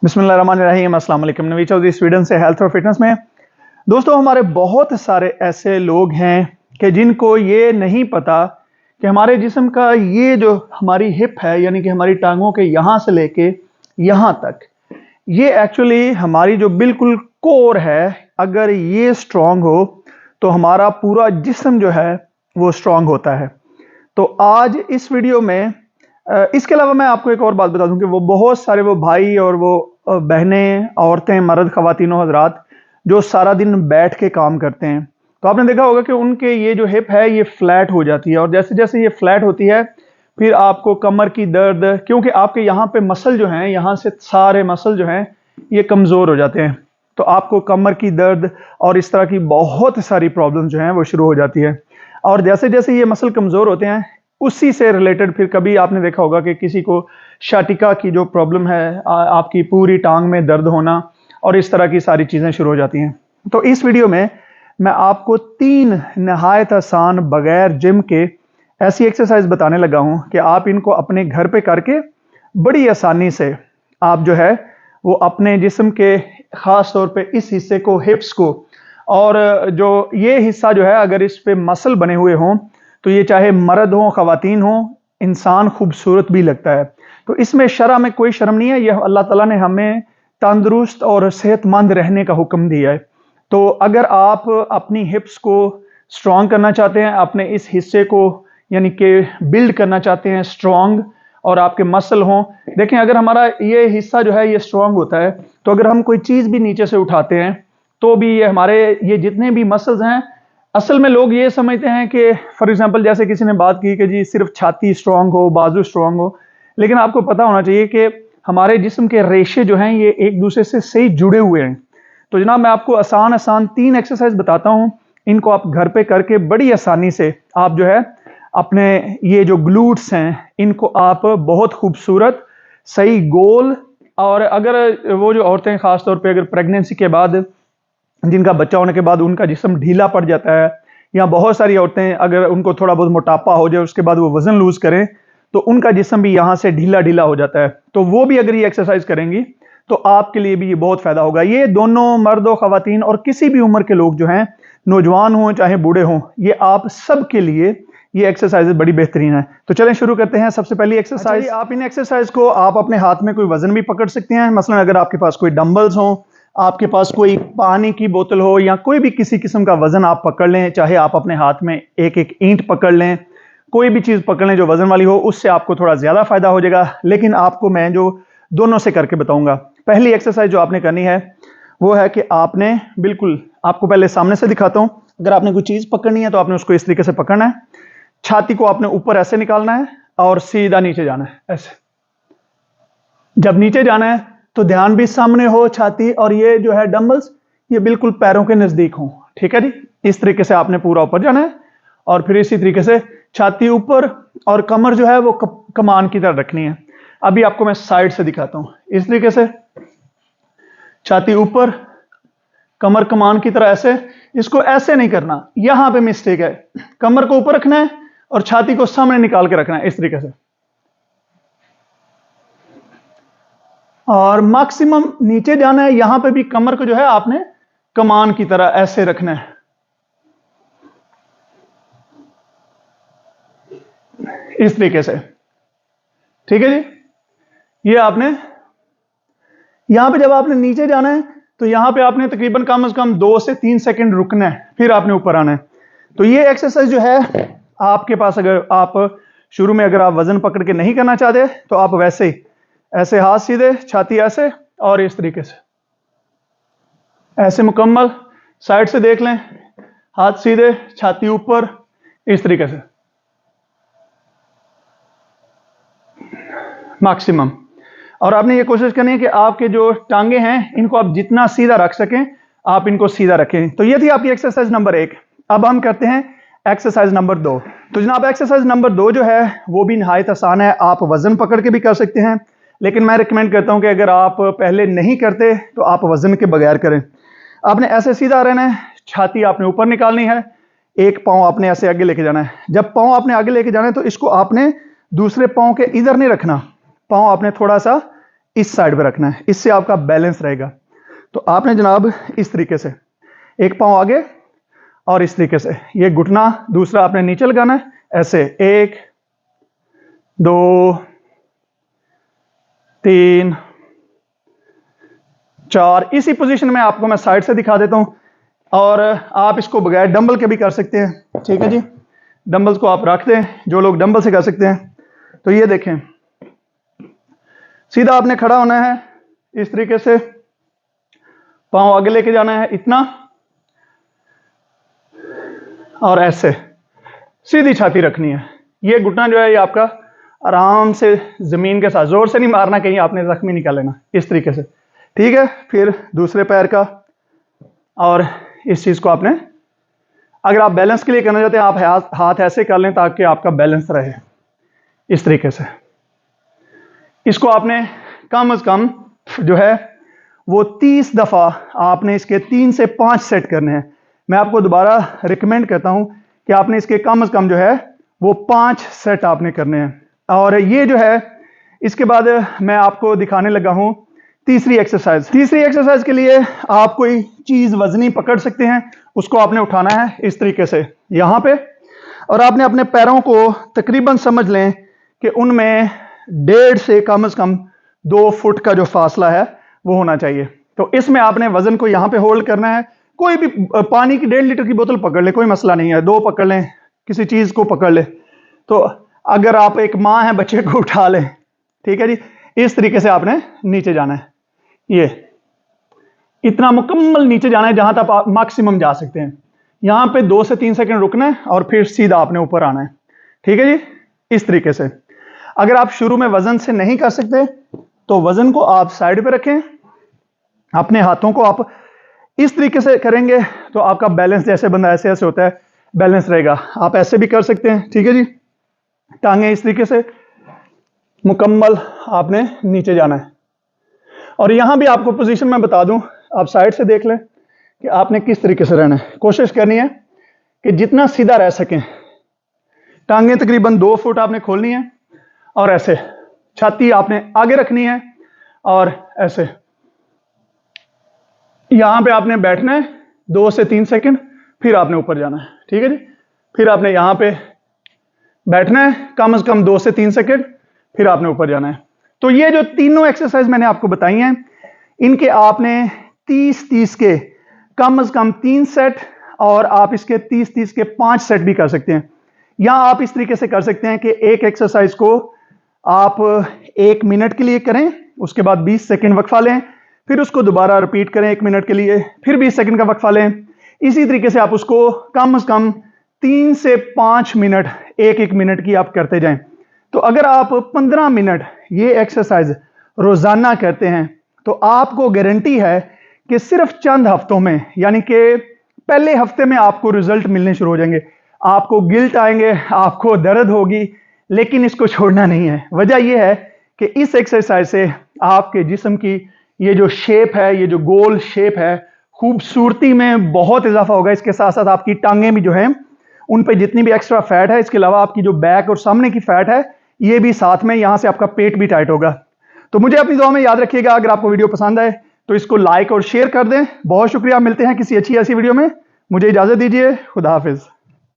बिस्मिल्लाहिर्रहमानिर्रहीम। अस्सलाम वालेकुम। नवी चौधरी स्वीडन से हेल्थ और फिटनेस में। दोस्तों, हमारे बहुत सारे ऐसे लोग हैं कि जिनको ये नहीं पता कि हमारे जिस्म का ये जो हमारी हिप है, यानी कि हमारी टांगों के यहाँ से लेके यहाँ तक, ये एक्चुअली हमारी जो बिल्कुल कोर है, अगर ये स्ट्रांग हो तो हमारा पूरा जिस्म जो है वो स्ट्रांग होता है। तो आज इस वीडियो में इसके अलावा मैं आपको एक और बात बता दूं कि वो बहुत सारे वो भाई और वो बहनें, औरतें, मर्द, ख़वातीन, हज़रात जो सारा दिन बैठ के काम करते हैं, तो आपने देखा होगा कि उनके ये जो हिप है ये फ्लैट हो जाती है, और जैसे जैसे ये फ्लैट होती है फिर आपको कमर की दर्द, क्योंकि आपके यहाँ पे मसल जो हैं, यहाँ से सारे मसल जो हैं ये कमज़ोर हो जाते हैं, तो आपको कमर की दर्द और इस तरह की बहुत सारी प्रॉब्लम जो हैं वो शुरू हो जाती है। और जैसे जैसे ये मसल कमज़ोर होते हैं, उसी से रिलेटेड फिर कभी आपने देखा होगा कि किसी को शाटिका की जो प्रॉब्लम है, आपकी पूरी टांग में दर्द होना और इस तरह की सारी चीज़ें शुरू हो जाती हैं। तो इस वीडियो में मैं आपको 3 नहायत आसान बगैर जिम के ऐसी एक्सरसाइज बताने लगा हूं कि आप इनको अपने घर पे करके बड़ी आसानी से आप जो है वो अपने जिस्म के ख़ास तौर पे इस हिस्से को, हिप्स को, और जो ये हिस्सा जो है अगर इस पे मसल बने हुए हों तो ये चाहे मर्द हो, ख़वातीन हो, इंसान खूबसूरत भी लगता है। तो इसमें शरअ में कोई शर्म नहीं है, यह अल्लाह ताला ने हमें तंदुरुस्त और सेहतमंद रहने का हुक्म दिया है। तो अगर आप अपनी हिप्स को स्ट्रॉन्ग करना चाहते हैं, अपने इस हिस्से को यानी कि बिल्ड करना चाहते हैं स्ट्रॉन्ग, और आपके मसल हों, देखें अगर हमारा ये हिस्सा जो है ये स्ट्रॉन्ग होता है तो अगर हम कोई चीज़ भी नीचे से उठाते हैं तो भी ये हमारे ये जितने भी मसल्स हैं, असल में लोग ये समझते हैं कि फॉर एग्जांपल जैसे किसी ने बात की कि जी सिर्फ छाती स्ट्रांग हो, बाजू स्ट्रांग हो, लेकिन आपको पता होना चाहिए कि हमारे जिस्म के रेशे जो हैं ये एक दूसरे से सही जुड़े हुए हैं। तो जनाब मैं आपको आसान आसान 3 एक्सरसाइज बताता हूं, इनको आप घर पे करके बड़ी आसानी से आप जो है अपने ये जो ग्लूट्स हैं इनको आप बहुत खूबसूरत, सही, गोल, और अगर वो जो औरतें खास तौर पे अगर प्रेगनेंसी के बाद, जिनका बच्चा होने के बाद उनका जिस्म ढीला पड़ जाता है, या बहुत सारी औरतें अगर उनको थोड़ा बहुत मोटापा हो जाए उसके बाद वो वजन लूज करें तो उनका जिस्म भी यहाँ से ढीला ढीला हो जाता है, तो वो भी अगर ये एक्सरसाइज करेंगी तो आपके लिए भी ये बहुत फायदा होगा। ये दोनों मर्द और ख़वातीन और किसी भी उम्र के लोग जो हैं, नौजवान हों चाहे बूढ़े हों, ये आप सब के लिए ये एक्सरसाइज बड़ी बेहतरीन है। तो चलें शुरू करते हैं। सबसे पहली एक्सरसाइज, आप इन एक्सरसाइज को आप अपने हाथ में कोई वजन भी पकड़ सकते हैं। मसलन अगर आपके पास कोई डंबल्स हों, आपके पास कोई पानी की बोतल हो, या कोई भी किसी किस्म का वजन आप पकड़ लें, चाहे आप अपने हाथ में एक एक ईंट पकड़ लें, कोई भी चीज़ पकड़ लें जो वजन वाली हो, उससे आपको थोड़ा ज़्यादा फायदा हो जाएगा। लेकिन आपको मैं जो दोनों से करके बताऊंगा। पहली एक्सरसाइज जो आपने करनी है वो है कि आपने बिल्कुल, आपको पहले सामने से दिखाता हूं, अगर आपने कोई चीज़ पकड़नी है तो आपने उसको इस तरीके से पकड़ना है, छाती को आपने ऊपर ऐसे निकालना है और सीधा नीचे जाना है ऐसे। जब नीचे जाना है तो ध्यान भी सामने हो छाती, और ये जो है डंबल्स ये बिल्कुल पैरों के नजदीक हो। ठीक है जी, इस तरीके से आपने पूरा ऊपर जाना है, और फिर इसी तरीके से छाती ऊपर और कमर जो है वो कमान की तरह रखनी है। अभी आपको मैं साइड से दिखाता हूं, इस तरीके से छाती ऊपर, कमर कमान की तरह ऐसे। इसको ऐसे नहीं करना, यहां पे मिस्टेक है, कमर को ऊपर रखना है और छाती को सामने निकाल के रखना है इस तरीके से, और मैक्सिमम नीचे जाना है। यहां पे भी कमर को जो है आपने कमान की तरह ऐसे रखना है, इस तरीके से। ठीक है जी, ये आपने यहां पे जब आपने नीचे जाना है तो यहां पे आपने तकरीबन कम से कम 2 से 3 सेकंड रुकना है, फिर आपने ऊपर आना है। तो ये एक्सरसाइज जो है आपके पास, अगर आप शुरू में अगर आप वजन पकड़ के नहीं करना चाहते तो आप वैसे ही ऐसे हाथ सीधे, छाती ऐसे, और इस तरीके से ऐसे मुकम्मल साइड से देख लें, हाथ सीधे, छाती ऊपर, इस तरीके से मैक्सिमम। और आपने ये कोशिश करनी है कि आपके जो टांगे हैं इनको आप जितना सीधा रख सकें आप इनको सीधा रखें। तो ये थी आपकी एक्सरसाइज नंबर 1। अब हम करते हैं एक्सरसाइज नंबर 2। तो जनाब एक्सरसाइज नंबर 2 जो है वो भी नहायत आसान है, आप वजन पकड़ के भी कर सकते हैं, लेकिन मैं रिकमेंड करता हूं कि अगर आप पहले नहीं करते तो आप वजन के बगैर करें। आपने ऐसे सीधा रहना है, छाती आपने ऊपर निकालनी है, एक पाँव आपने ऐसे आगे लेके जाना है। जब पाँव आपने आगे लेके जाना है तो इसको आपने दूसरे पाँव के इधर नहीं रखना, पाँव आपने थोड़ा सा इस साइड पे रखना है, इससे आपका बैलेंस रहेगा। तो आपने जनाब इस तरीके से एक पाँव आगे और इस तरीके से ये घुटना दूसरा आपने नीचे लगाना है, ऐसे 1 2 3 4। इसी पोजीशन में आपको मैं साइड से दिखा देता हूं, और आप इसको बगैर डंबल के भी कर सकते हैं। ठीक है जी, डंबल्स को आप रख दें, जो लोग डंबल से कर सकते हैं। तो ये देखें, सीधा आपने खड़ा होना है इस तरीके से, पांव आगे लेके जाना है इतना, और ऐसे सीधी छाती रखनी है। ये घुटना जो है ये आपका आराम से जमीन के साथ, जोर से नहीं मारना, कहीं आपने जख्मी निकाल लेना, इस तरीके से। ठीक है, फिर दूसरे पैर का, और इस चीज को आपने, अगर आप बैलेंस के लिए करना चाहते हैं आप हाथ ऐसे कर लें ताकि आपका बैलेंस रहे, इस तरीके से। इसको आपने कम से कम जो है वो 30 दफा आपने इसके 3 से 5 सेट करने हैं। मैं आपको दोबारा रिकमेंड करता हूं कि आपने इसके कम से कम जो है वो 5 सेट आपने करने हैं। और ये जो है, इसके बाद मैं आपको दिखाने लगा हूं तीसरी एक्सरसाइज। तीसरी एक्सरसाइज के लिए आप कोई चीज वजनी पकड़ सकते हैं, उसको आपने उठाना है इस तरीके से यहां पे, और आपने अपने पैरों को तकरीबन समझ लें कि उनमें 1.5 से कम 2 फुट का जो फासला है वो होना चाहिए। तो इसमें आपने वजन को यहां पे होल्ड करना है। कोई भी पानी की 1.5 लीटर की बोतल पकड़ ले, कोई मसला नहीं है, 2 पकड़ लें, किसी चीज को पकड़ ले। तो अगर आप एक माँ है, बच्चे को उठा लें। ठीक है जी, इस तरीके से आपने नीचे जाना है, ये इतना मुकम्मल नीचे जाना है जहां तक आप मैक्सिमम जा सकते हैं। यहां पे 2 से 3 सेकंड रुकना है और फिर सीधा आपने ऊपर आना है। ठीक है जी, इस तरीके से। अगर आप शुरू में वजन से नहीं कर सकते तो वजन को आप साइड पे रखें, अपने हाथों को आप इस तरीके से करेंगे तो आपका बैलेंस, जैसे बंदा ऐसे ऐसे होता है, बैलेंस रहेगा। आप ऐसे भी कर सकते हैं। ठीक है जी, टांगे इस तरीके से मुकम्मल आपने नीचे जाना है। और यहां भी आपको पोजीशन में बता दूं, आप साइड से देख लें कि आपने किस तरीके से रहना है। कोशिश करनी है कि जितना सीधा रह सकें। टांगे तकरीबन 2 फुट आपने खोलनी है, और ऐसे छाती आपने आगे रखनी है, और ऐसे यहां पे आपने बैठना है 2 से 3 सेकंड, फिर आपने ऊपर जाना है। ठीक है जी, फिर आपने यहां पे बैठना है कम से कम 2 से 3 सेकंड, फिर आपने ऊपर जाना है। तो ये जो तीनों एक्सरसाइज मैंने आपको बताई हैं, इनके आपने 30-30 के कम से कम 3 सेट, और आप इसके 30-30 के 5 सेट भी कर सकते हैं। या आप इस तरीके से कर सकते हैं कि एक एक्सरसाइज को आप 1 मिनट के लिए करें, उसके बाद 20 सेकंड वक्फा लें, फिर उसको दोबारा रिपीट करें 1 मिनट के लिए, फिर 20 सेकंड का वक्फा लें। इसी तरीके से आप उसको कम से कम 3 से 5 मिनट, 1-1 मिनट की आप करते जाएं। तो अगर आप 15 मिनट ये एक्सरसाइज रोजाना करते हैं तो आपको गारंटी है कि सिर्फ चंद हफ्तों में, यानी कि पहले हफ्ते में आपको रिजल्ट मिलने शुरू हो जाएंगे। आपको गिल्ट आएंगे, आपको दर्द होगी, लेकिन इसको छोड़ना नहीं है। वजह यह है कि इस एक्सरसाइज से आपके जिस्म की ये जो शेप है, ये जो गोल शेप है, खूबसूरती में बहुत इजाफा होगा। इसके साथ साथ आपकी टांगें भी जो हैं उन पे जितनी भी एक्स्ट्रा फैट है, इसके अलावा आपकी जो बैक और सामने की फैट है, ये भी साथ में, यहां से आपका पेट भी टाइट होगा। तो मुझे अपनी दुआ में याद रखिएगा। अगर आपको वीडियो पसंद आए तो इसको लाइक और शेयर कर दें। बहुत शुक्रिया, मिलते हैं किसी अच्छी ऐसी वीडियो में। मुझे इजाजत दीजिए, खुदा हाफिज।